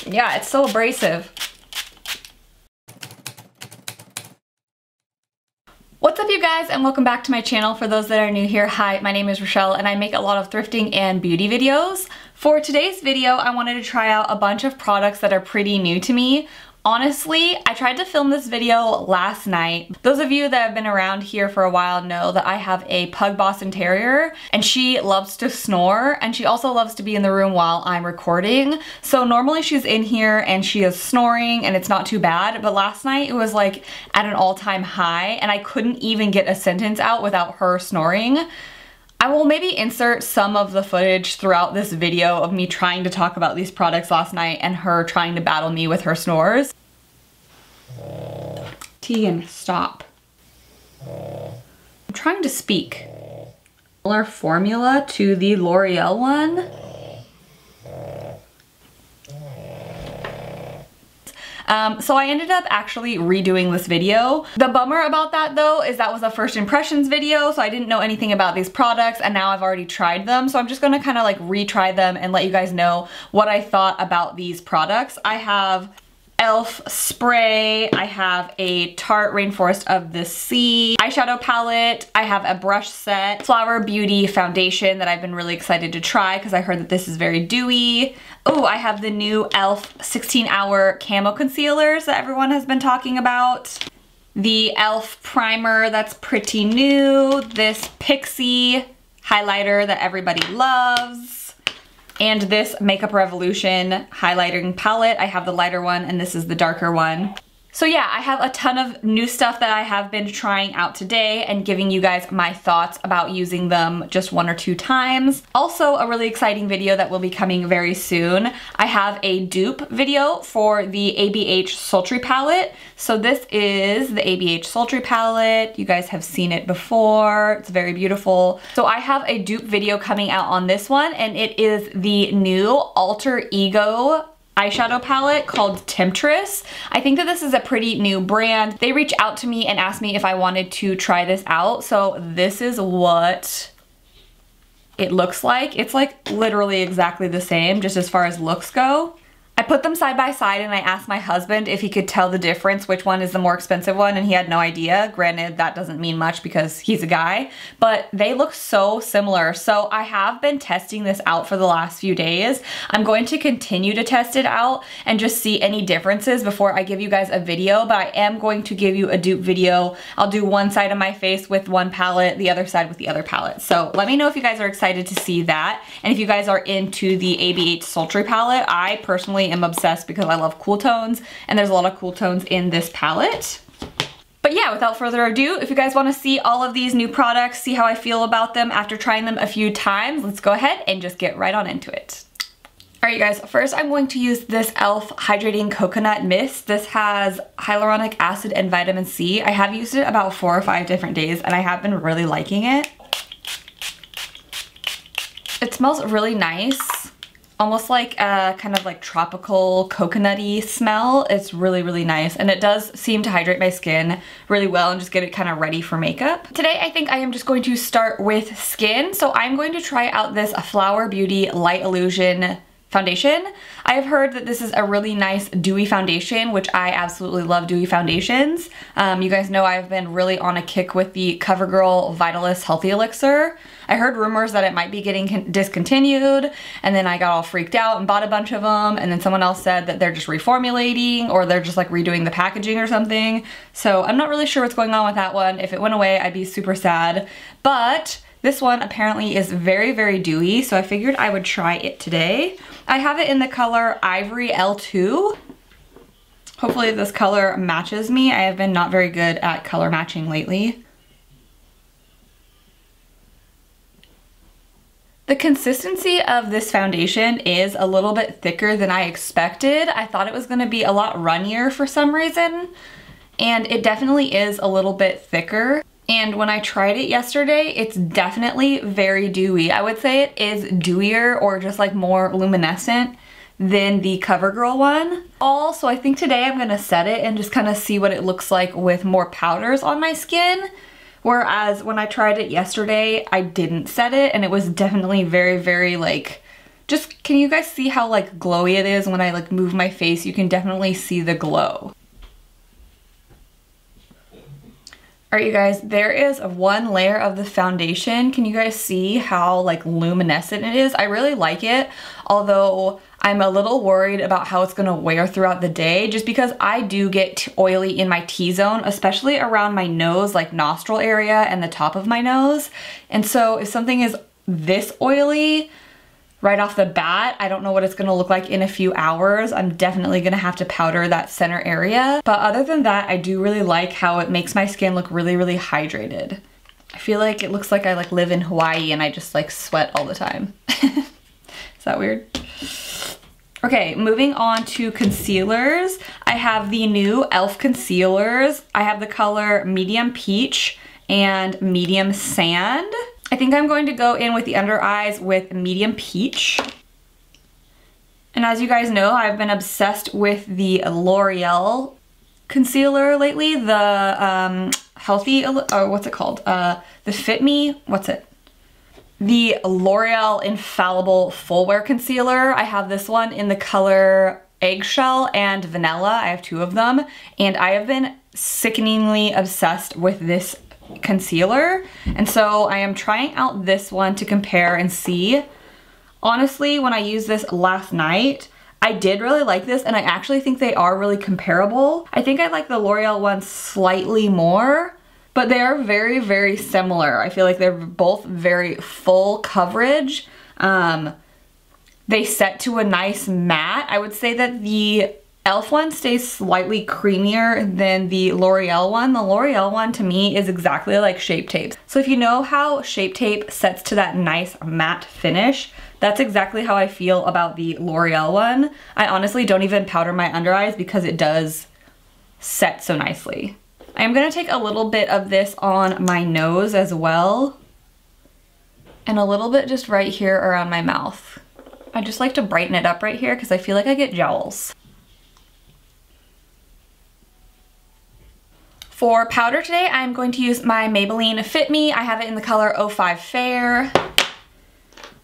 Yeah, it's so abrasive. What's up you guys, and welcome back to my channel. For those that are new here, hi, my name is Rochelle and I make a lot of thrifting and beauty videos. For today's video, I wanted to try out a bunch of products that are pretty new to me. Honestly, I tried to film this video last night. Those of you that have been around here for a while know that I have a pug Boston Terrier and she loves to snore, and she also loves to be in the room while I'm recording. So normally she's in here and she is snoring and it's not too bad, but last night it was like at an all-time high and I couldn't even get a sentence out without her snoring. I will maybe insert some of the footage throughout this video of me trying to talk about these products last night and her trying to battle me with her snores. Tegan, stop. I'm trying to speak. Similar formula to the Loreal one. So I ended up actually redoing this video. The bummer about that though is that was a first impressions video, so I didn't know anything about these products and now I've already tried them. So I'm just gonna kind of like retry them and let you guys know what I thought about these products. I have e.l.f. spray, I have a Tarte Rainforest of the Sea eyeshadow palette, I have a brush set, Flower Beauty foundation that I've been really excited to try because I heard that this is very dewy. Oh, I have the new e.l.f. 16-hour camo concealers that everyone has been talking about. The e.l.f. primer that's pretty new, this Pixi highlighter that everybody loves, and this Makeup Revolution highlighting palette. I have the lighter one and this is the darker one. So yeah, I have a ton of new stuff that I have been trying out today and giving you guys my thoughts about using them just 1 or 2 times. Also, a really exciting video that will be coming very soon. I have a dupe video for the ABH Sultry palette. So this is the ABH Sultry palette. You guys have seen it before. It's very beautiful. So I have a dupe video coming out on this one, and it is the new Alter Ego eyeshadow palette called Temptress. I think that this is a pretty new brand. They reached out to me and asked me if I wanted to try this out. So this is what it looks like. It's like literally exactly the same, just as far as looks go. I put them side by side and I asked my husband if he could tell the difference, which one is the more expensive one, and he had no idea. Granted, that doesn't mean much because he's a guy, but they look so similar. So I have been testing this out for the last few days. I'm going to continue to test it out and just see any differences before I give you guys a video, but I am going to give you a dupe video. I'll do one side of my face with one palette, the other side with the other palette. So let me know if you guys are excited to see that, and if you guys are into the ABH Sultry palette. I personally am obsessed because I love cool tones, and there's a lot of cool tones in this palette. But yeah, without further ado, if you guys want to see all of these new products, see how I feel about them after trying them a few times, let's go ahead and just get right on into it. Alright you guys, first I'm going to use this e.l.f. Hydrating Coconut Mist. This has hyaluronic acid and vitamin C. I have used it about 4 or 5 different days and I have been really liking it. It smells really nice. Almost like a kind of like tropical coconutty smell. It's really, really nice. And it does seem to hydrate my skin really well and just get it kind of ready for makeup. Today, I think I am just going to start with skin. So I'm going to try out this Flower Beauty Light Illusion foundation. I have heard that this is a really nice dewy foundation, which I absolutely love dewy foundations. You guys know I've been really on a kick with the CoverGirl Vitalist Healthy Elixir. I heard rumors that it might be getting discontinued, and then I got all freaked out and bought a bunch of them, and then someone else said that they're just reformulating or they're just like redoing the packaging or something. So I'm not really sure what's going on with that one. If it went away, I'd be super sad. But this one apparently is very, very dewy, so I figured I would try it today. I have it in the color Ivory L2. Hopefully this color matches me. I have been not very good at color matching lately. The consistency of this foundation is a little bit thicker than I expected. I thought it was gonna be a lot runnier for some reason, and it definitely is a little bit thicker. And when I tried it yesterday, it's definitely very dewy. I would say it is dewier or just like more luminescent than the CoverGirl one. Also, I think today I'm gonna set it and just kind of see what it looks like with more powders on my skin. Whereas when I tried it yesterday, I didn't set it and it was definitely very, very like Just, can you guys see how like glowy it is when I like move my face? You can definitely see the glow. Alright you guys, there is one layer of the foundation. Can you guys see how like luminescent it is? I really like it, although I'm a little worried about how it's gonna wear throughout the day, just because I do get oily in my T-zone, especially around my nose, like nostril area and the top of my nose. And so if something is this oily right off the bat, I don't know what it's gonna look like in a few hours. I'm definitely gonna have to powder that center area. But other than that, I do really like how it makes my skin look really, really hydrated. I feel like it looks like I like live in Hawaii and I just like sweat all the time. Is that weird? Okay, moving on to concealers. I have the new e.l.f. concealers. I have the color Medium Peach and Medium Sand. I think I'm going to go in with the under eyes with Medium Peach. And as you guys know, I've been obsessed with the Loreal concealer lately. The healthy, or what's it called? The Fitme, what's it? The Loreal Infallible Fullwear concealer. I have this one in the color Eggshell and Vanilla. I have two of them. And I have been sickeningly obsessed with this concealer. And so I am trying out this one to compare and see. Honestly, when I used this last night, I did really like this, and I actually think they are really comparable. I think I like the L'Oreal one slightly more, but they are very, very similar. I feel like they're both very full coverage. They set to a nice matte. I would say that the e.l.f. one stays slightly creamier than the L'Oreal one. The L'Oreal one to me is exactly like Shape Tape. So if you know how Shape Tape sets to that nice matte finish, that's exactly how I feel about the L'Oreal one. I honestly don't even powder my under eyes because it does set so nicely. I am gonna take a little bit of this on my nose as well, and a little bit just right here around my mouth. I just like to brighten it up right here because I feel like I get jowls. For powder today, I'm going to use my Maybelline Fitme. I have it in the color 05 Fair.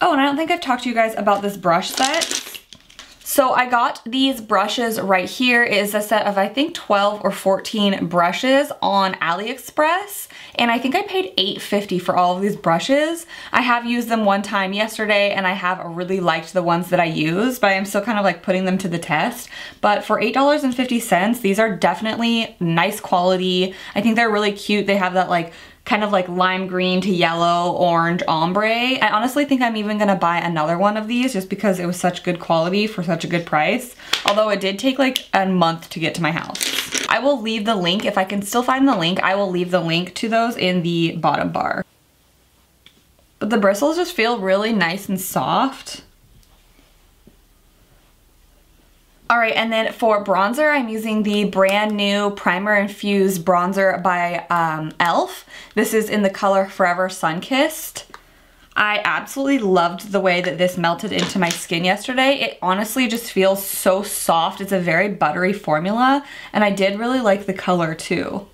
Oh, and I don't think I've talked to you guys about this brush set. So I got these brushes right here. It is a set of, I think, 12 or 14 brushes on AliExpress. And I think I paid $8.50 for all of these brushes. I have used them one time yesterday and I have really liked the ones that I used, but I am still kind of like putting them to the test. But for $8.50, these are definitely nice quality. I think they're really cute. They have that like kind of like lime green to yellow orange ombre. I honestly think I'm even gonna buy another one of these just because it was such good quality for such a good price. Although it did take like a month to get to my house. I will leave the link, if I can still find the link, I will leave the link to those in the bottom bar. But the bristles just feel really nice and soft. Alright, and then for bronzer, I'm using the brand new Primer Infused Bronzer by e.l.f. This is in the color Forever Sunkissed. I absolutely loved the way that this melted into my skin yesterday. It honestly just feels so soft. It's a very buttery formula, and I did really like the color too.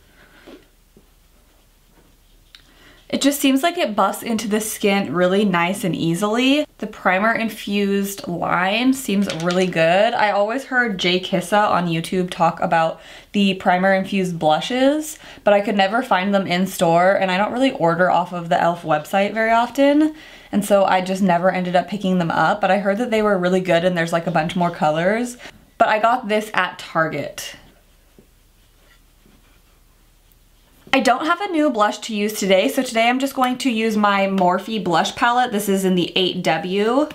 It just seems like it buffs into the skin really nice and easily. The Primer Infused line seems really good. I always heard Jay Kissa on YouTube talk about the Primer Infused blushes, but I could never find them in store, and I don't really order off of the e.l.f. website very often, and so I just never ended up picking them up, but I heard that they were really good and there's like a bunch more colors. But I got this at Target. I don't have a new blush to use today, so today I'm just going to use my Morphe blush palette. This is in the 8W,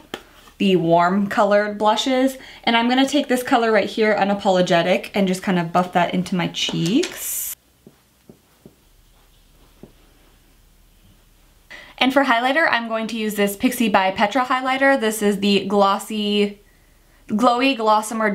the warm colored blushes. And I'm gonna take this color right here, Unapologetic, and just kind of buff that into my cheeks. And for highlighter, I'm going to use this Pixi by Petra highlighter. This is the Glossy, Glowy Glossimer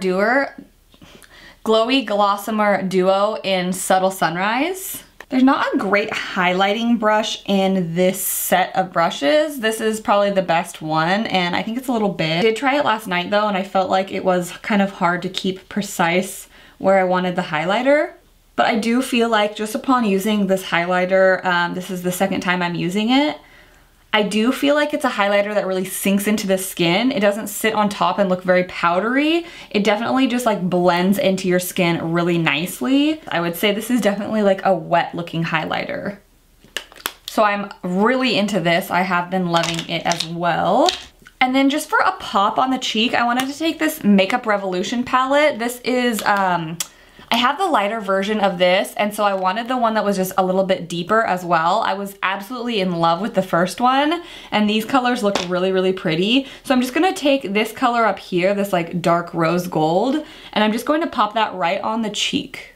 Duo in Subtle Sunrise. There's not a great highlighting brush in this set of brushes. This is probably the best one, and I think it's a little big. I did try it last night though, and I felt like it was kind of hard to keep precise where I wanted the highlighter. But I do feel like just upon using this highlighter, this is the second time I'm using it, I do feel like it's a highlighter that really sinks into the skin. It doesn't sit on top and look very powdery. It definitely just like blends into your skin really nicely. I would say this is definitely like a wet looking highlighter. So I'm really into this. I have been loving it as well. And then just for a pop on the cheek, I wanted to take this Makeup Revolution palette. This is, I have the lighter version of this, and so I wanted the one that was just a little bit deeper as well. I was absolutely in love with the first one, and these colors look really, really pretty. So I'm just gonna take this color up here, this like dark rose gold, and I'm just going to pop that right on the cheek.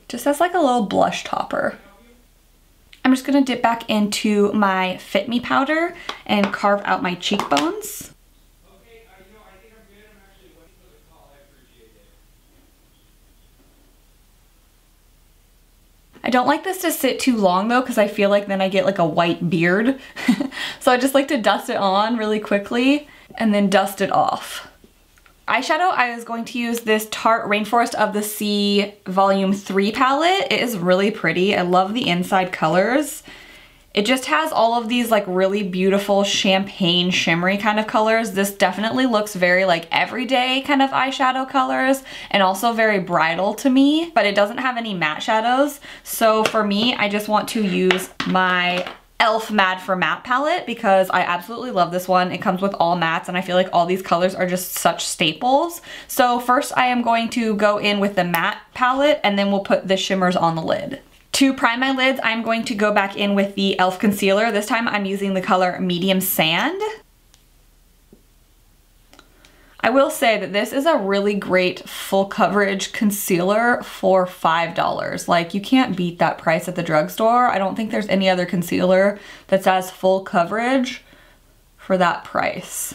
Just as like a little blush topper. I'm just gonna dip back into my Fitme powder and carve out my cheekbones. I don't like this to sit too long though, because I feel like then I get like a white beard. So I just like to dust it on really quickly and then dust it off. Eyeshadow, I was going to use this Tarte Rainforest of the Sea Volume 3 palette. It is really pretty. I love the inside colors. It just has all of these like really beautiful champagne shimmery kind of colors. This definitely looks very like everyday kind of eyeshadow colors and also very bridal to me, but it doesn't have any matte shadows. So for me, I just want to use my e.l.f. Mad for Matte palette because I absolutely love this one. It comes with all mattes and I feel like all these colors are just such staples. So first I am going to go in with the matte palette and then we'll put the shimmers on the lid. To prime my lids, I'm going to go back in with the e.l.f. concealer. This time I'm using the color Medium Sand. I will say that this is a really great full coverage concealer for $5. Like, you can't beat that price at the drugstore. I don't think there's any other concealer that's as full coverage for that price.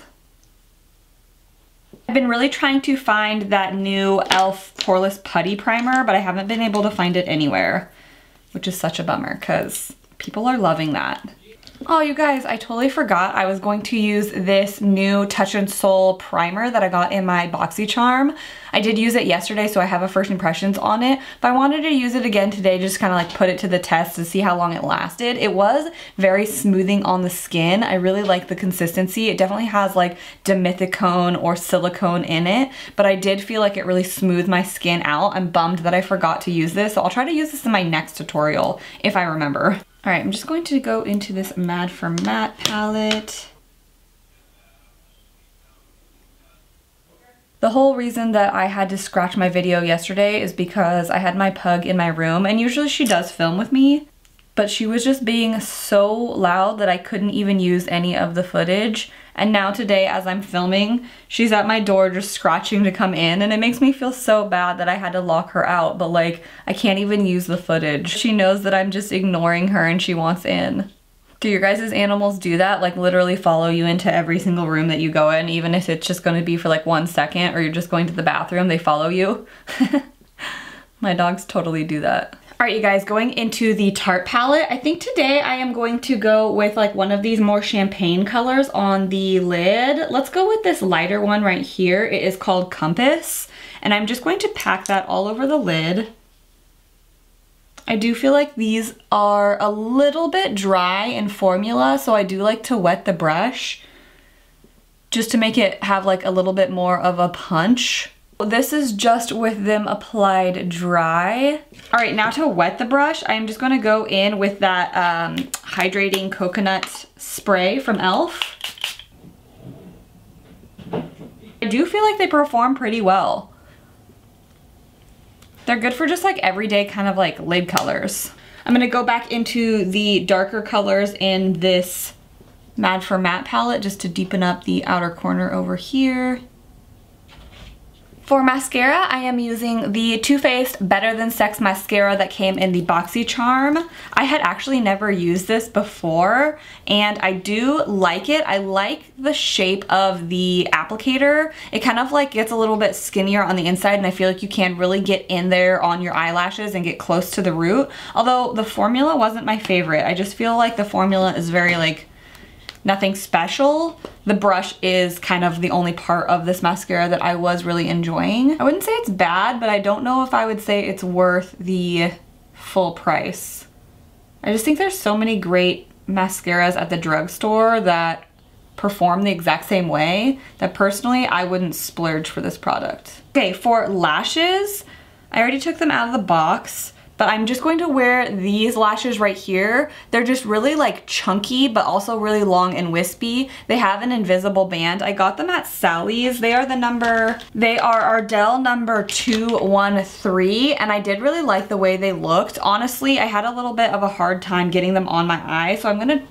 I've been really trying to find that new e.l.f. Poreless Putty Primer, but I haven't been able to find it anywhere, which is such a bummer because people are loving that. Oh, you guys, I totally forgot I was going to use this new Touch in Sol primer that I got in my BoxyCharm. I did use it yesterday, so I have a first impressions on it, but I wanted to use it again today, just kind of like put it to the test to see how long it lasted. It was very smoothing on the skin. I really like the consistency. It definitely has like dimethicone or silicone in it, but I did feel like it really smoothed my skin out. I'm bummed that I forgot to use this, so I'll try to use this in my next tutorial if I remember. All right, I'm just going to go into this Mad for Matte palette. The whole reason that I had to scratch my video yesterday is because I had my pug in my room, and usually she does film with me, but she was just being so loud that I couldn't even use any of the footage. And now today, as I'm filming, she's at my door just scratching to come in, and it makes me feel so bad that I had to lock her out, but like, I can't even use the footage. She knows that I'm just ignoring her and she wants in. Do your guys' animals do that? Like literally follow you into every single room that you go in, even if it's just gonna be for like 1 second or you're just going to the bathroom, they follow you? My dogs totally do that. All right, you guys, going into the Tarte palette, I think today I am going to go with like one of these more champagne colors on the lid. Let's go with this lighter one right here. It is called Compass, and I'm just going to pack that all over the lid. I do feel like these are a little bit dry in formula, so I do like to wet the brush just to make it have like a little bit more of a punch. This is just with them applied dry. All right, now to wet the brush, I'm just gonna go in with that Hydrating Coconut Spray from e.l.f. I do feel like they perform pretty well. They're good for just like everyday kind of like lid colors. I'm gonna go back into the darker colors in this Mad for Matte palette just to deepen up the outer corner over here. For mascara, I am using the Too Faced Better Than Sex mascara that came in the BoxyCharm. I had actually never used this before, and I do like it. I like the shape of the applicator. It kind of like gets a little bit skinnier on the inside, and I feel like you can really get in there on your eyelashes and get close to the root. Although the formula wasn't my favorite. I just feel like the formula is very like nothing special. The brush is kind of the only part of this mascara that I was really enjoying. I wouldn't say it's bad, but I don't know if I would say it's worth the full price. I just think there's so many great mascaras at the drugstore that perform the exact same way that personally I wouldn't splurge for this product. Okay, for lashes, I already took them out of the box, but I'm just going to wear these lashes right here. They're just really like chunky, but also really long and wispy. They have an invisible band. I got them at Sally's. They are Ardell number 213, and I did really like the way they looked. Honestly, I had a little bit of a hard time getting them on my eye, so I'm gonna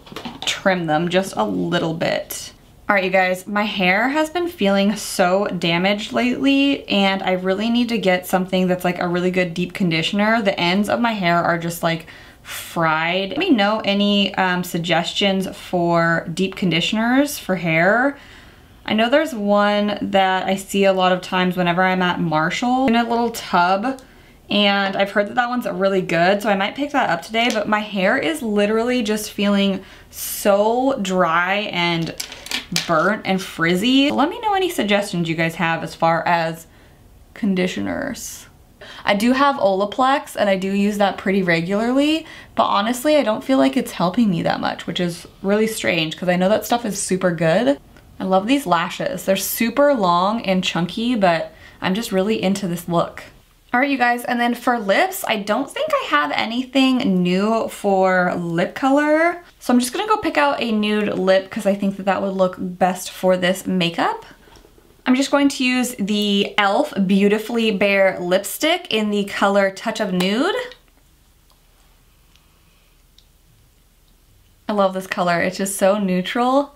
trim them just a little bit. All right, you guys, my hair has been feeling so damaged lately, and I really need to get something that's like a really good deep conditioner. The ends of my hair are just like fried. Let me know any suggestions for deep conditioners for hair. I know there's one that I see a lot of times whenever I'm at Marshall in a little tub, and I've heard that that one's really good, so I might pick that up today, but my hair is literally just feeling so dry and burnt and frizzy. Let me know any suggestions you guys have as far as conditioners. I do have Olaplex and I do use that pretty regularly, but honestly I don't feel like it's helping me that much, which is really strange because I know that stuff is super good. I love these lashes. They're super long and chunky, but I'm just really into this look. All right, you guys, and then for lips, I don't think I have anything new for lip color. So I'm just gonna go pick out a nude lip because I think that that would look best for this makeup. I'm just going to use the e.l.f. Beautifully Bare lipstick in the color Touch of Nude. I love this color. It's just so neutral.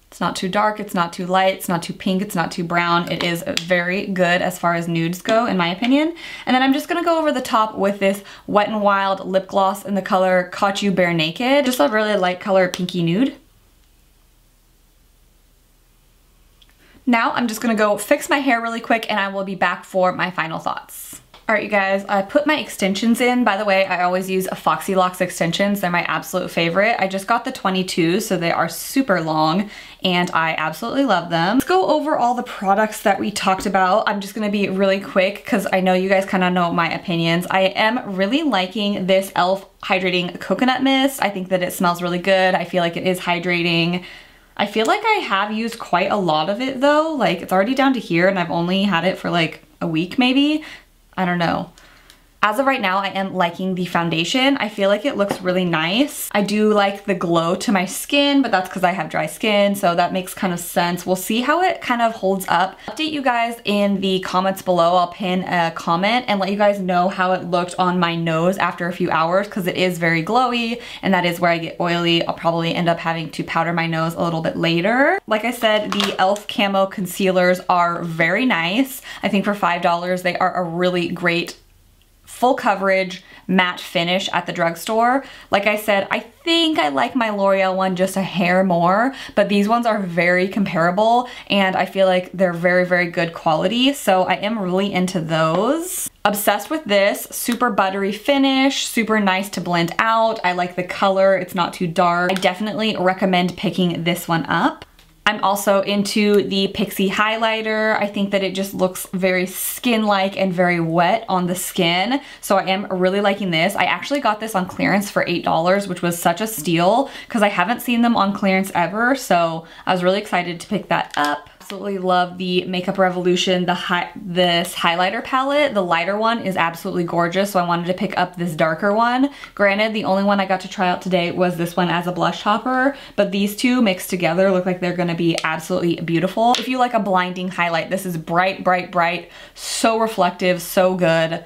It's not too dark, it's not too light, it's not too pink, it's not too brown. It is very good as far as nudes go, in my opinion. And then I'm just gonna go over the top with this Wet n Wild lip gloss in the color Caught You Bare Naked. Just a really light color, pinky nude. Now I'm just gonna go fix my hair really quick and I will be back for my final thoughts. All right, you guys, I put my extensions in. By the way, I always use Foxylocks extensions. They're my absolute favorite. I just got the 22, so they are super long and I absolutely love them. Let's go over all the products that we talked about. I'm just gonna be really quick because I know you guys kind of know my opinions. I am really liking this e.l.f. Hydrating Coconut Mist. I think that it smells really good. I feel like it is hydrating. I feel like I have used quite a lot of it though. Like it's already down to here and I've only had it for like a week maybe. I don't know. As of right now, I am liking the foundation. I feel like it looks really nice. I do like the glow to my skin, but that's because I have dry skin, so that makes kind of sense. We'll see how it kind of holds up. Update you guys in the comments below. I'll pin a comment and let you guys know how it looked on my nose after a few hours because it is very glowy and that is where I get oily. I'll probably end up having to powder my nose a little bit later. Like I said, the e.l.f. Camo concealers are very nice. I think for $5, they are a really great full coverage matte finish at the drugstore. Like I said, I think I like my Loreal one just a hair more, but these ones are very comparable and I feel like they're very, very good quality. So I am really into those. Obsessed with this, super buttery finish, super nice to blend out. I like the color, it's not too dark. I definitely recommend picking this one up. I'm also into the Pixi highlighter. I think that it just looks very skin-like and very wet on the skin. So I am really liking this. I actually got this on clearance for $8, which was such a steal because I haven't seen them on clearance ever. So I was really excited to pick that up. Absolutely love the Makeup Revolution, this highlighter palette. The lighter one is absolutely gorgeous, so I wanted to pick up this darker one. Granted, the only one I got to try out today was this one as a blush topper, but these two mixed together look like they're gonna be absolutely beautiful. If you like a blinding highlight, this is bright, bright, bright, so reflective, so good.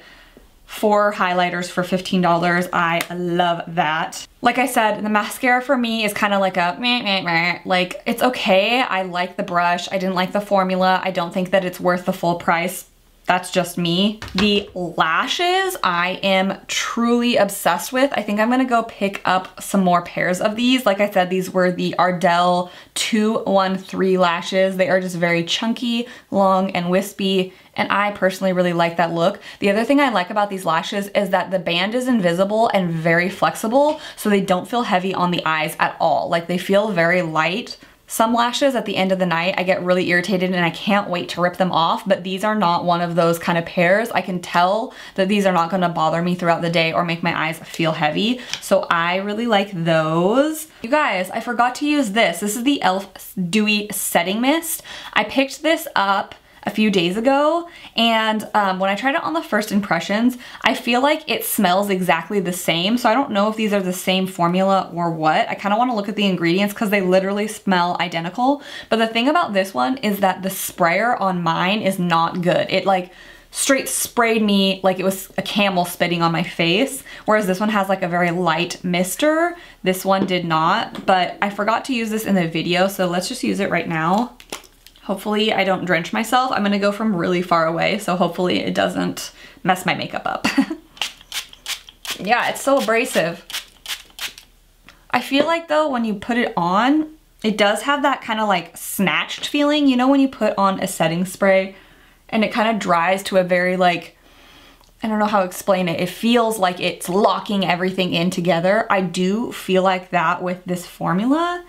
4 highlighters for $15. I love that. Like I said, the mascara for me is kind of like a meh, meh, meh. Like, it's okay. I like the brush. I didn't like the formula. I don't think that it's worth the full price. That's just me. The lashes I am truly obsessed with. I think I'm gonna go pick up some more pairs of these. Like I said, these were the Ardell 213 lashes. They are just very chunky, long, and wispy, and I personally really like that look. The other thing I like about these lashes is that the band is invisible and very flexible, so they don't feel heavy on the eyes at all. Like, they feel very light Some lashes at the end of the night, I get really irritated and I can't wait to rip them off, but these are not one of those kind of pairs. I can tell that these are not gonna bother me throughout the day or make my eyes feel heavy, so I really like those. You guys, I forgot to use this. This is the e.l.f. Dewy Setting Mist. I picked this up a few days ago, and when I tried it on the first impressions, I feel like it smells exactly the same, so I don't know if these are the same formula or what. I kind of want to look at the ingredients because they literally smell identical, but the thing about this one is that the sprayer on mine is not good. It like straight sprayed me like it was a camel spitting on my face, whereas this one has like a very light mister. This one did not, but I forgot to use this in the video, so let's just use it right now. Hopefully I don't drench myself. I'm gonna go from really far away, so hopefully it doesn't mess my makeup up. Yeah, it's so abrasive. I feel like though when you put it on, it does have that kind of like snatched feeling. You know when you put on a setting spray and it kind of dries to a very like, I don't know how to explain it. It feels like it's locking everything in together. I do feel like that with this formula.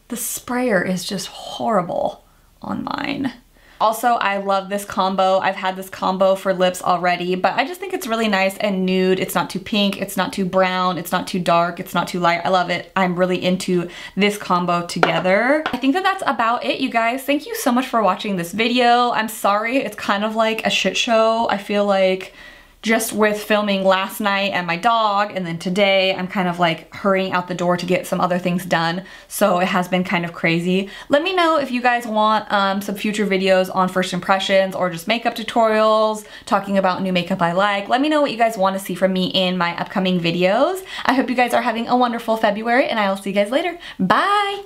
The sprayer is just horrible on mine. Also, I love this combo. I've had this combo for lips already, but I just think it's really nice and nude. It's not too pink, it's not too brown, it's not too dark, it's not too light. I love it. I'm really into this combo together. I think that that's about it, you guys. Thank you so much for watching this video. I'm sorry, it's kind of like a shit show. I feel like just with filming last night and my dog, and then today I'm kind of like hurrying out the door to get some other things done, so it has been kind of crazy. Let me know if you guys want some future videos on first impressions or just makeup tutorials, talking about new makeup I like. Let me know what you guys want to see from me in my upcoming videos. I hope you guys are having a wonderful February, and I will see you guys later. Bye!